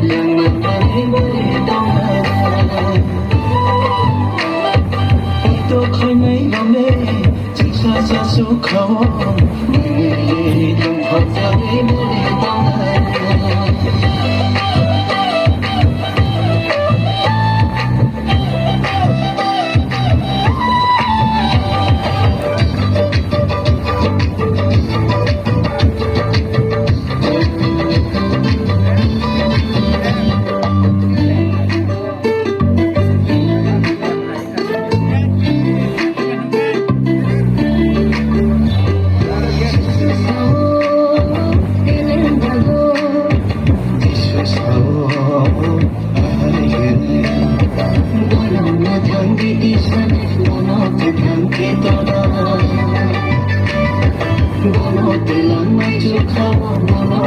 Langmang muli daw na ito ko'y may mami sa suko muli ng pagsabi muli daw na Bono telang maju kau, bono